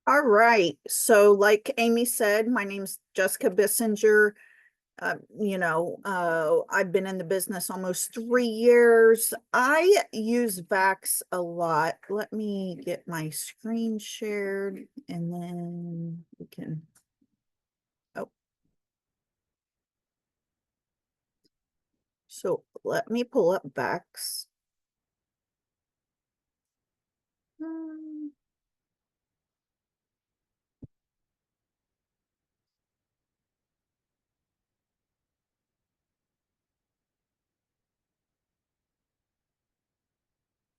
All right. So like Amy said, my name's Jessica Bissinger. I've been in the business almost 3 years. I use VAX a lot. Let me get my screen shared and then we can, oh, so let me pull up VAX. Hmm.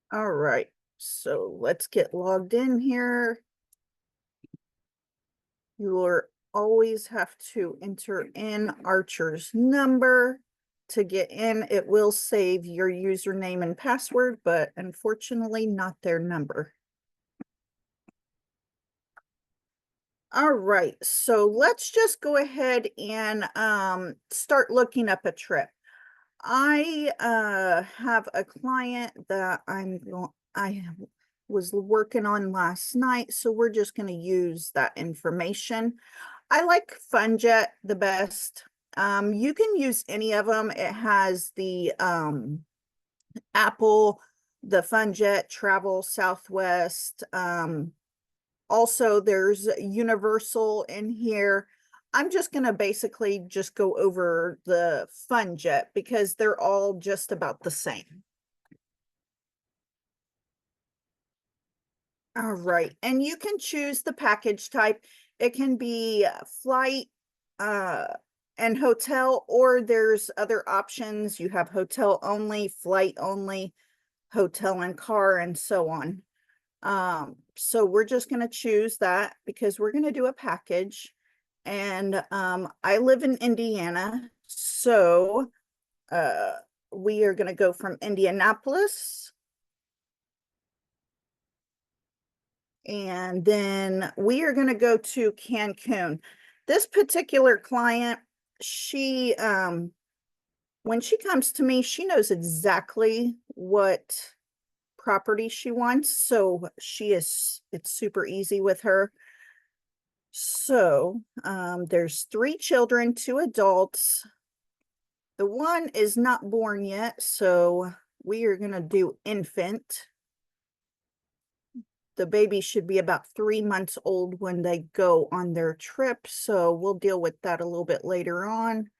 All right. So let's get logged in here. You'll always have to enter in Archer's number to get in. It will save your username and password, but unfortunately not their number. All right, so let's just go ahead and start looking up a trip. I have a client that I was working on last night, so we're just going to use that information. I like FunJet the best. You can use any of them. It has the Apple, the FunJet, Travel, Southwest. Also, there's Universal in here. I'm just going to basically just go over the FunJet because they're all just about the same. All right, and you can choose the package type. It can be flight uh, and hotel, or there's other options. You have hotel only, flight only, hotel and car, and so on. So we're just going to choose that because we're going to do a package. And I live in Indiana, so uh, we are going to go from Indianapolis. And then we are going to go to Cancun. This particular client, she when she comes to me, she knows exactly what property she wants. So it's super easy with her. So there's 3 children, 2 adults. The one is not born yet, so we are going to do infant. The baby should be about 3 months old when they go on their trip. So we'll deal with that a little bit later on.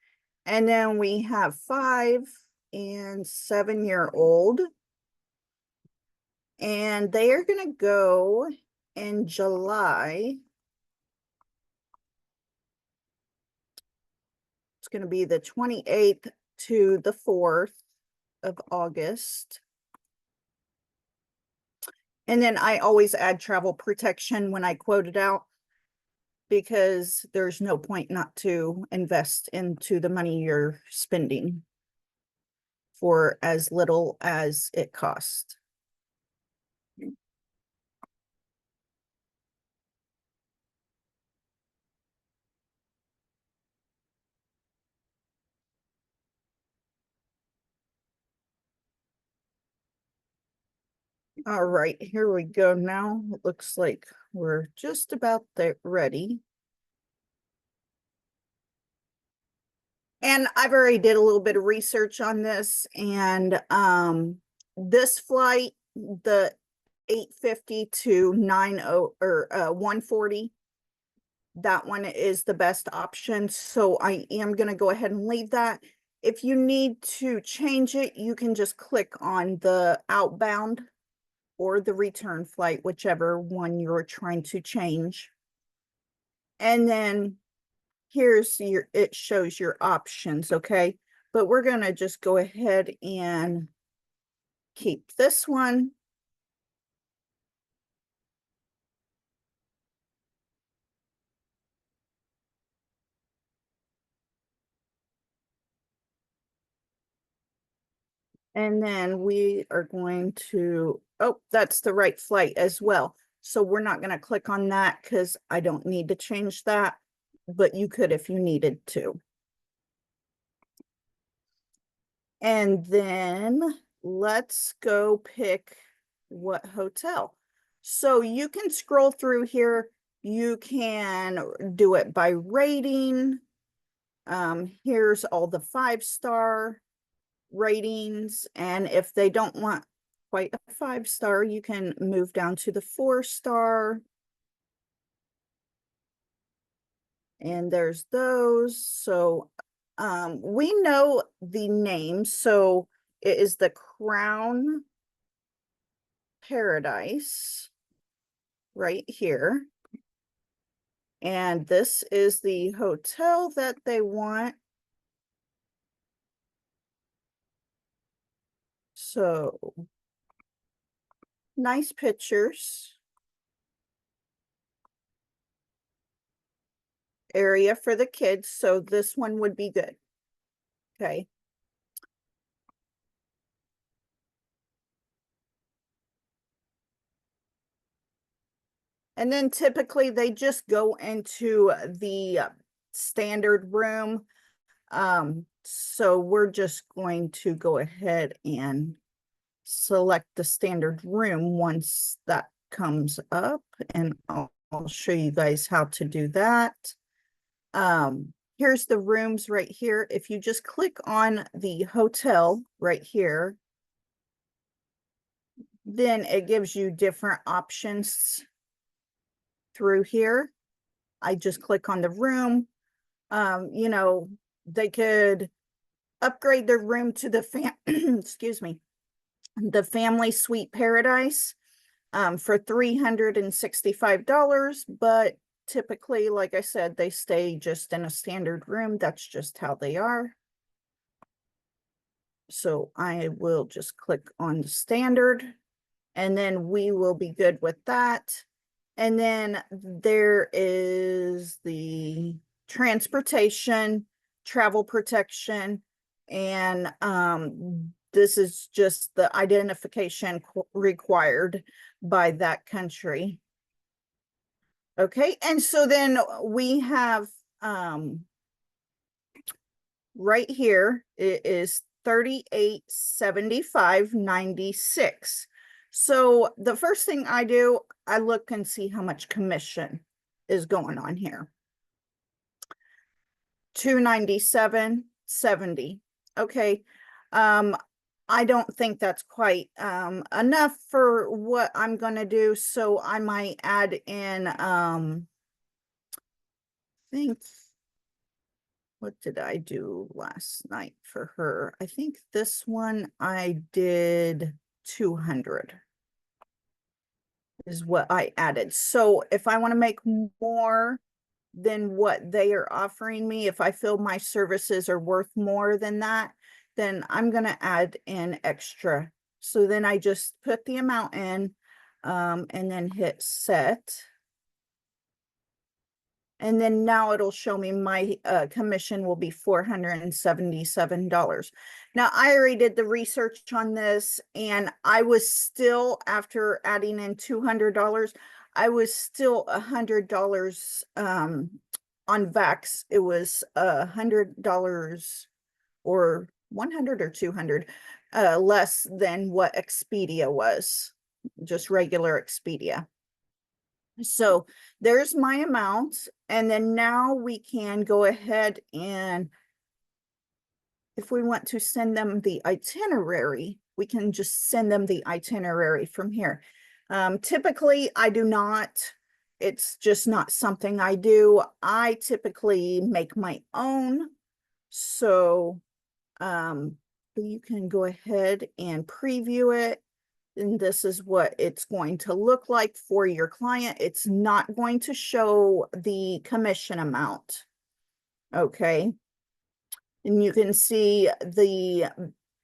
And then we have 5 and 7-year-old. And they are going to go in July. It's going to be the 28th to the 4th of August. And then I always add travel protection when I quote it out because there's no point not to invest into the money you're spending for as little as it costs. All right, here we go now. It looks like we're just about there ready. And I've already did a little bit of research on this, and this flight, the 850 to 90 or 140, that one is the best option. So I am going to go ahead and leave that. If you need to change it, you can just click on the outbound or the return flight, whichever one you're trying to change. And then here's it shows your options, okay? But we're going to just go ahead and keep this one. And then we are going to, oh, that's the right flight as well. So we're not going to click on that because I don't need to change that, but you could if you needed to. And then let's go pick what hotel. So you can scroll through here. You can do it by rating. Here's all the 5-star ratings. And if they don't want quite a 5-star, you can move down to the 4-star. And there's those. So we know the name. So it is the Crown Paradise right here. And this is the hotel that they want. So nice pictures. Area for the kids. So this one would be good. Okay. And then typically they just go into the standard room. So we're just going to go ahead and select the standard room once that comes up, and I'll show you guys how to do that. Here's the rooms right here. If you just click on the hotel right here, then it gives you different options through here. I just click on the room. You know, they could upgrade their room to the excuse me, the family suite paradise for $365, but typically, like I said, they stay just in a standard room. That's just how they are. So I will just click on the standard, and then we will be good with that. And then there is the transportation, travel protection, and this is just the identification required by that country. Okay, and so then we have right here, it is $38.75.96. So the first thing I do, I look and see how much commission is going on here. $297.70. Okay. I don't think that's quite enough for what I'm gonna do, so I might add in I think, what did I do last night for her? I think this one I did 200 is what I added. So if I want to make more than what they are offering me, if I feel my services are worth more than that, then I'm going to add in extra. So then I just put the amount in and then hit set. And then now it'll show me my commission will be $477. Now, I already did the research on this, and I was still, after adding in $200, I was still $100 on VAX. It was $100 or 100 or 200 less than what Expedia was, just regular Expedia. So there's my amount. And then now we can go ahead and if we want to send them the itinerary, we can just send them the itinerary from here. Typically, I do not. It's just not something I do. I typically make my own. So you can go ahead and preview it. And this is what it's going to look like for your client. It's not going to show the commission amount. Okay. And you can see the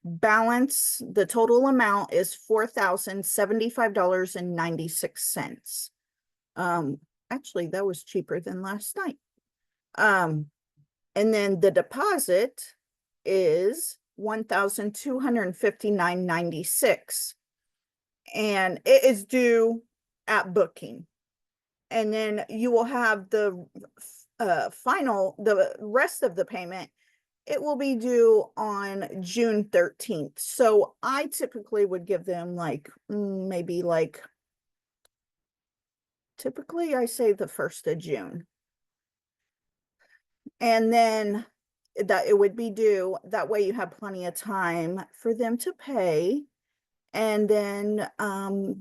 balance, the total amount is $4,075.96. Actually, that was cheaper than last night. And then the deposit is $1,259.96. And it is due at booking. And then you will have the the rest of the payment, it will be due on June 13th. So I typically would give them like maybe like Typically, I say the 1st of June. And then that it would be due. That way you have plenty of time for them to pay. And then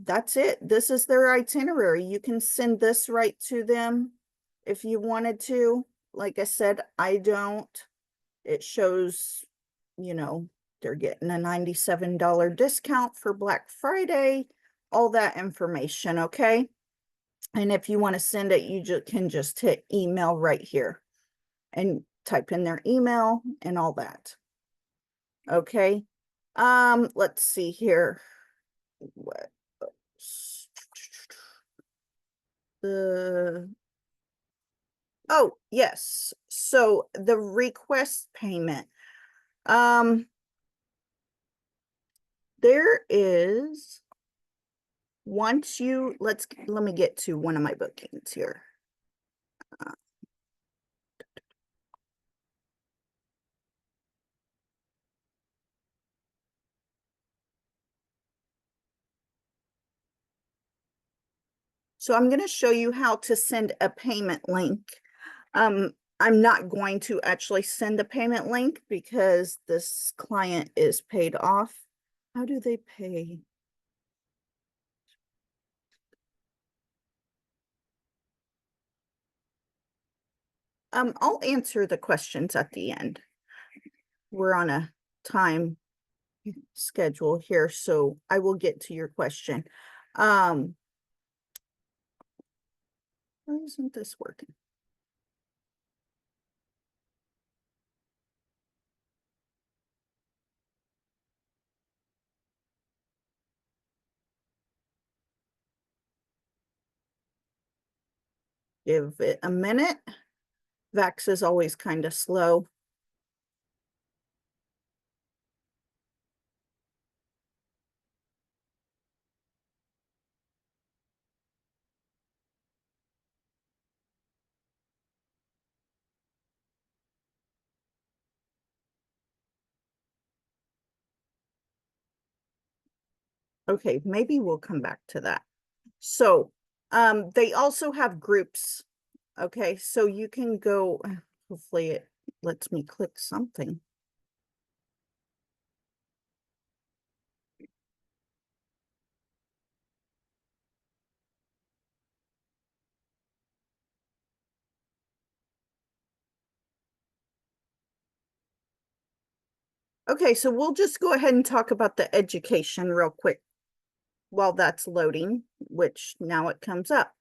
that's it. This is their itinerary. You can send this right to them if you wanted to. Like I said, I don't. It shows, you know, they're getting a $97 discount for Black Friday, all that information, okay? And if you want to send it, you can just hit email right here and type in their email and all that. Okay. Let's see here. What the oh yes. So the request payment. There is once you let me get to one of my bookings here. So I'm going to show you how to send a payment link. I'm not going to actually send the payment link because this client is paid off. How do they pay? I'll answer the questions at the end. We're on a time schedule here, so I will get to your question. Why isn't this working? Give it a minute. VAX is always kind of slow. Okay, maybe we'll come back to that. So they also have groups. Okay, so you can go, hopefully it lets me click something. Okay, so we'll just go ahead and talk about the education real quick while that's loading, which now it comes up.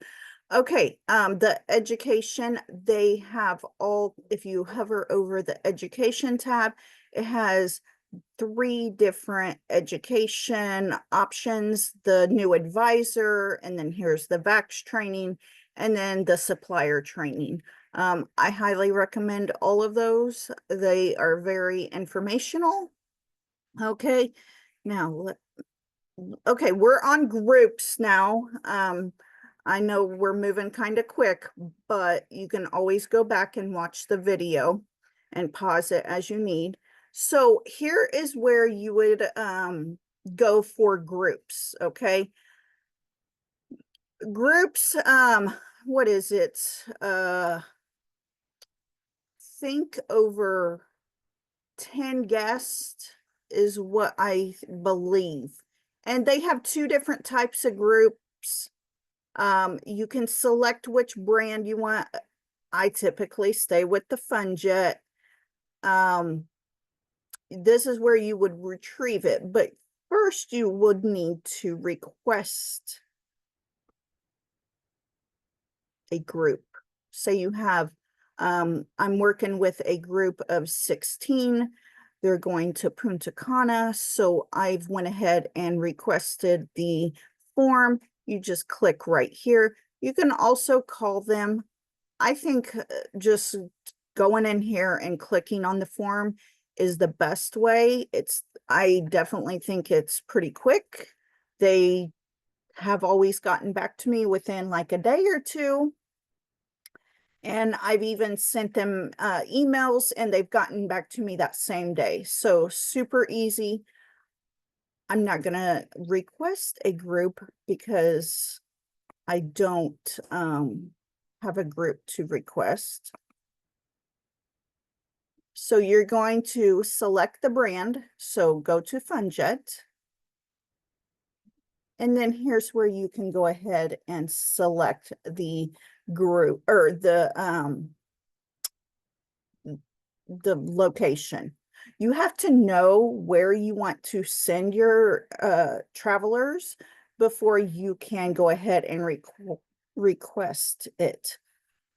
Okay, the education, they have all, if you hover over the education tab, it has 3 different education options, the new advisor, and then here's the VAX training, and then the supplier training. I highly recommend all of those. They are very informational. Okay, now, okay, we're on groups now. I know we're moving kind of quick, but you can always go back and watch the video and pause it as you need. So here is where you would go for groups, okay? Groups, what is it? Think over 10 guests is what I believe. And they have 2 different types of groups. You can select which brand you want. I typically stay with the Fun Jet. This is where you would retrieve it, but first you would need to request a group. Say you have, I'm working with a group of 16. They're going to Punta Cana, so I've went ahead and requested the form. You just click right here. You can also call them. I think just going in here and clicking on the form is the best way. I definitely think it's pretty quick. They have always gotten back to me within like a day or two. And I've even sent them emails and they've gotten back to me that same day. So super easy. I'm not going to request a group because I don't have a group to request. So you're going to select the brand. So go to FunJet. And then here's where you can go ahead and select the group or the location. You have to know where you want to send your travelers before you can go ahead and request it.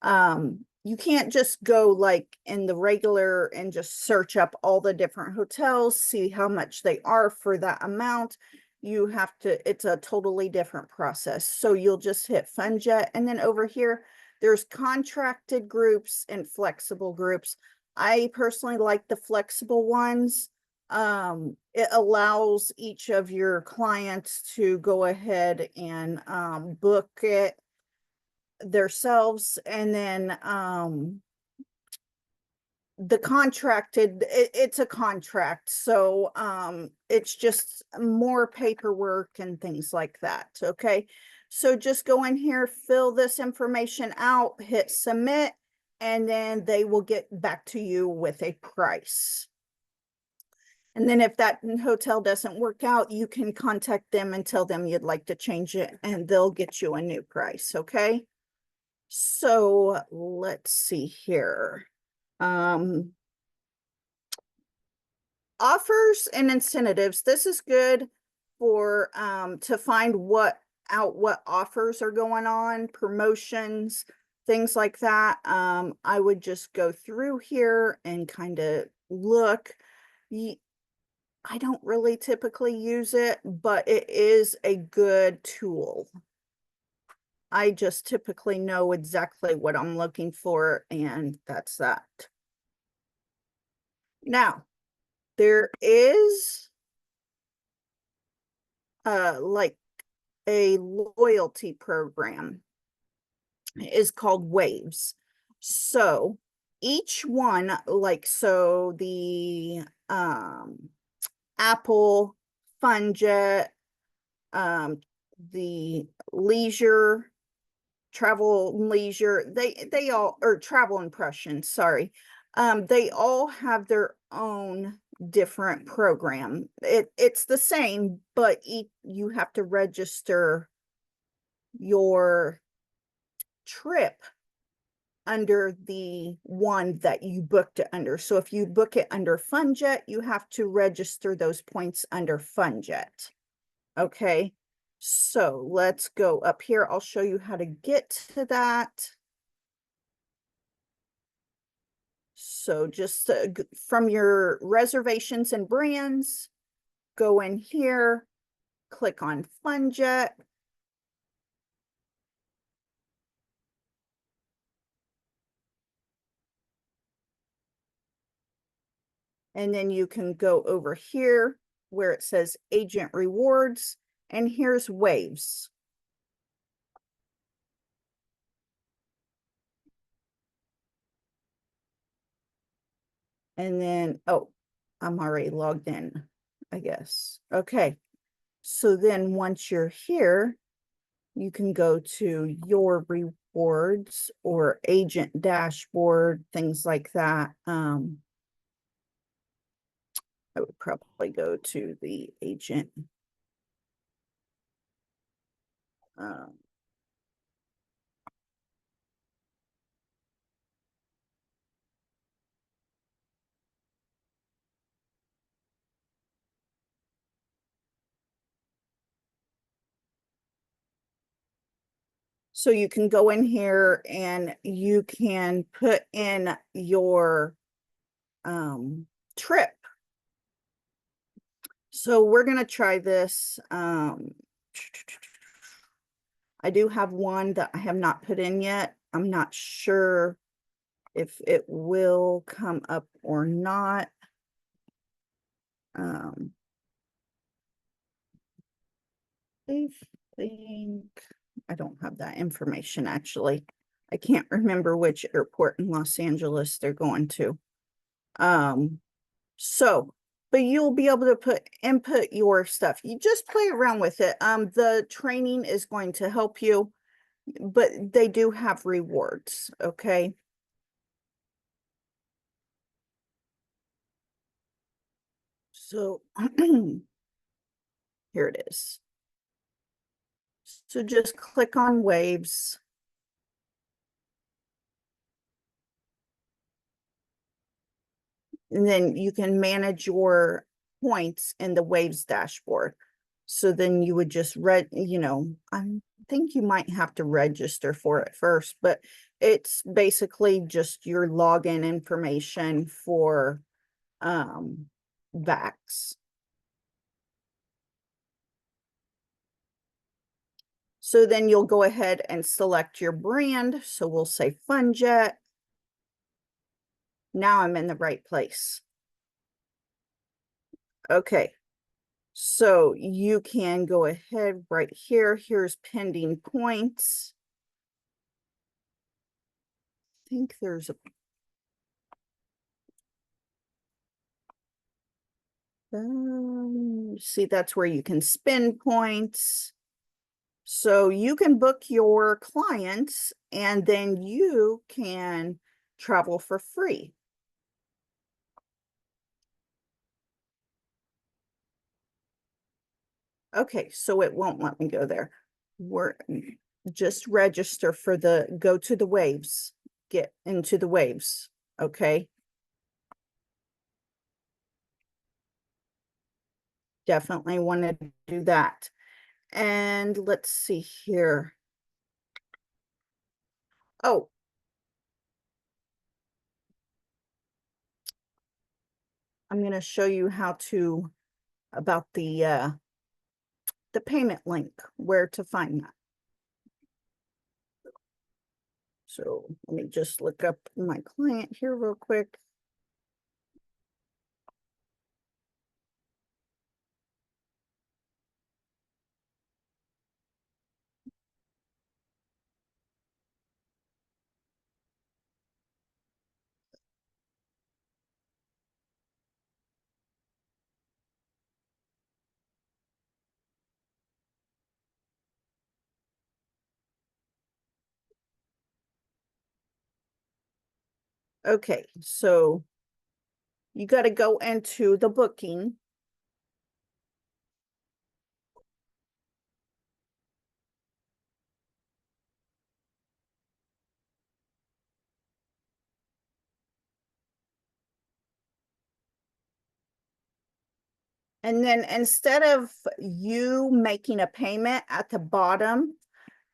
You can't just go like in the regular and just search up all the different hotels, see how much they are for that amount. You have to, it's a totally different process. So you'll just hit FunJet, and then over here, there's contracted groups and flexible groups. I personally like the flexible ones. It allows each of your clients to go ahead and book it themselves, and then the contracted, it's a contract, so it's just more paperwork and things like that. Okay, so just go in here, fill this information out, hit submit, and then they will get back to you with a price. And then if that hotel doesn't work out, you can contact them and tell them you'd like to change it, and they'll get you a new price. Okay, so let's see here. Offers and incentives. This is good for to find what offers are going on, promotions, things like that. I would just go through here and kind of look. I don't really typically use it, but it is a good tool. I just typically know exactly what I'm looking for, and that's that. Now, there is like a loyalty program. Is called Waves. So each one, like, so the Apple, FunJet, the leisure, travel leisure, they all, or travel impressions, sorry. They all have their own different program. It's the same, but you have to register your trip under the one that you booked it under. So if you book it under FunJet, you have to register those points under FunJet. Okay, so let's go up here. I'll show you how to get to that. So just from your reservations and brands, go in here, click on FunJet. And then you can go over here where it says agent rewards, and here's Waves. And then, oh, I'm already logged in, I guess. Okay, so then once you're here, you can go to your rewards or agent dashboard, things like that. I would probably go to the agent. So you can go in here and you can put in your trip. So we're going to try this. I do have one that I have not put in yet. I'm not sure if it will come up or not. I think I don't have that information actually. I can't remember which airport in Los Angeles they're going to. So, but you'll be able to input your stuff. You just play around with it. The training is going to help you. but they do have rewards, okay? So here it is. So just click on waves. And then you can manage your points in the waves dashboard. So then you would just I think you might have to register for it first, but it's basically just your login information for VAX. So then you'll go ahead and select your brand. So we'll say FunJet. Now I'm in the right place. Okay. So you can go ahead right here. Here's pending points. I think there's a see, that's where you can spend points. So you can book your clients and then you can travel for free. Okay, so it won't let me go there. We're just register for go to the waves, get into the waves. Okay. Definitely want to do that. And let's see here. Oh, I'm going to show you how to about the payment link, where to find that. So let me just look up my client here real quick. Okay, so you got to go into the booking. And then instead of you making a payment at the bottom,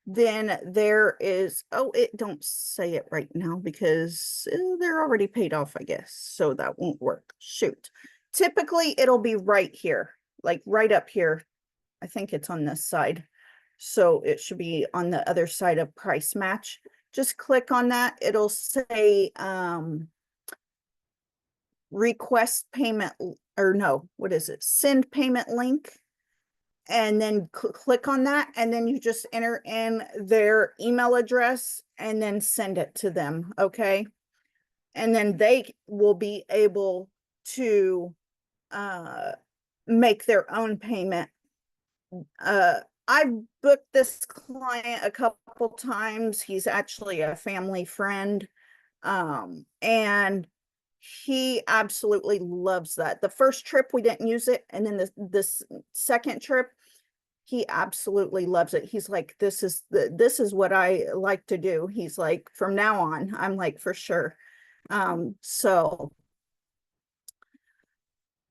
then there is, oh, it don't say it right now because they're already paid off, I guess. So that won't work. Shoot. Typically, it'll be right here, like right up here. I think it's on this side. So it should be on the other side of price match. Just click on that. It'll say request payment, or no, what is it? Send payment link. And then click on that, and then you just enter in their email address and then send it to them. Okay. And then they will be able to make their own payment. I've booked this client a couple times. He's actually a family friend. And he absolutely loves that. The first trip we didn't use it, and then this second trip he absolutely loves it. He's like, this is what I like to do. He's like, from now on. I'm like, for sure. So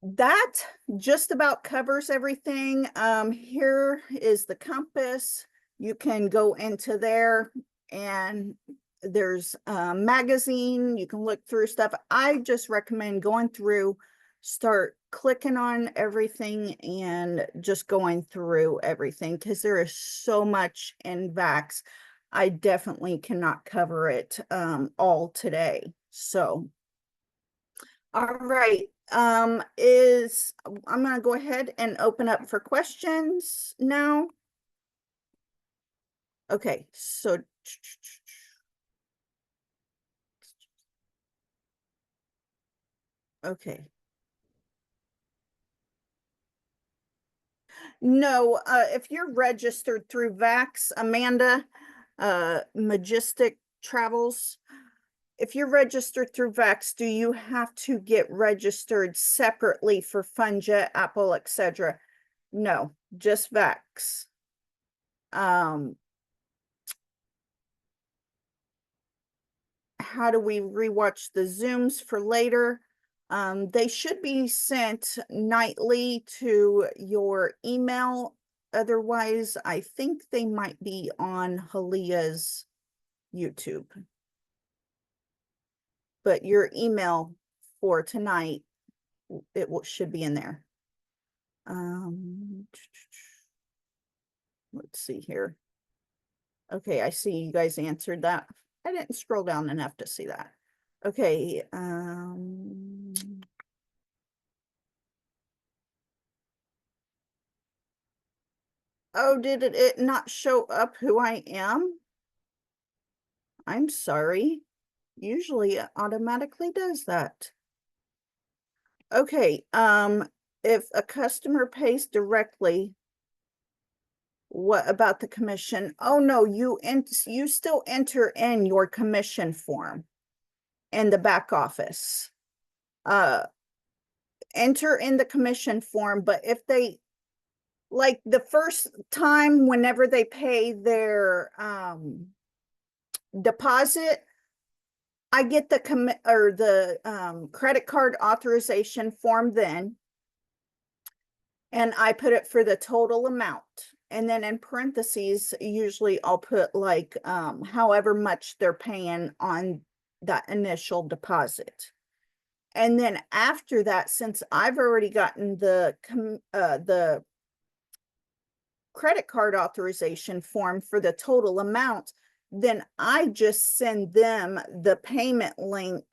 that just about covers everything. Here is the compass. You can go into there and there's a magazine. You can look through stuff. I just recommend going through, start clicking on everything and just going through everything because there is so much in VAX. I definitely cannot cover it all today. So all right. I'm going to go ahead and open up for questions now. Okay, so okay. No, if you're registered through VAX, Amanda, Majestic Travels. If you're registered through VAX, do you have to get registered separately for FunJet, Apple, etc.? No, just VAX. How do we rewatch the Zooms for later? They should be sent nightly to your email. Otherwise, I think they might be on Halia's YouTube. But your email for tonight, should be in there. Let's see here. Okay, I see you guys answered that. I didn't scroll down enough to see that. Okay, oh, did it not show up who I am? I'm sorry. Usually it automatically does that. Okay, if a customer pays directly, what about the commission? Oh no, you still enter in your commission form in the back office. Enter in the commission form, but if they, like the first time, whenever they pay their deposit, I get the credit card authorization form then, and I put it for the total amount. And then in parentheses, usually I'll put like however much they're paying on that initial deposit. And then after that, since I've already gotten the credit card authorization form for the total amount, then I just send them the payment link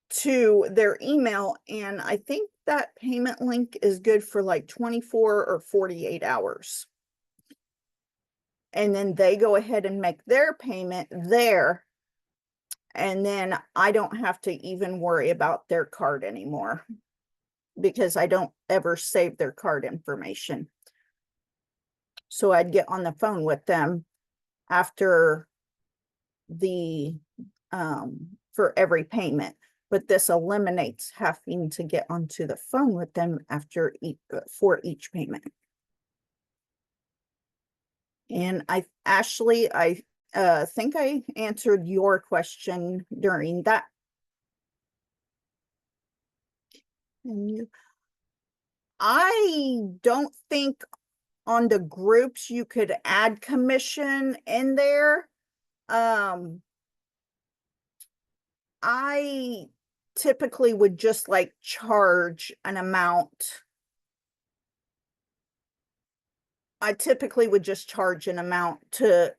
to their email. And I think that payment link is good for like 24 or 48 hours. And then they go ahead and make their payment there. And then I don't have to even worry about their card anymore because I don't ever save their card information. So I'd get on the phone with them after the for every payment, but this eliminates having to get onto the phone with them after for each payment. And Ashley, I think I answered your question during that. And I don't think on the groups you could add commission in there. I typically would just like charge an amount. I typically would just charge an amount to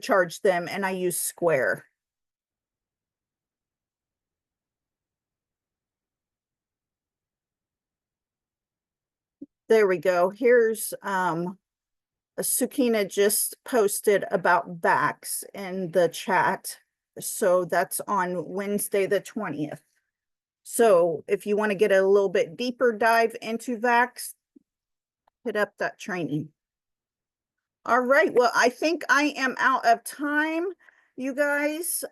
charge them, and I use Square. There we go. Here's Sukina just posted about VAX in the chat. So that's on Wednesday the 20th. So if you want to get a little bit deeper dive into VAX, hit up that training. All right. Well, I think I am out of time, you guys.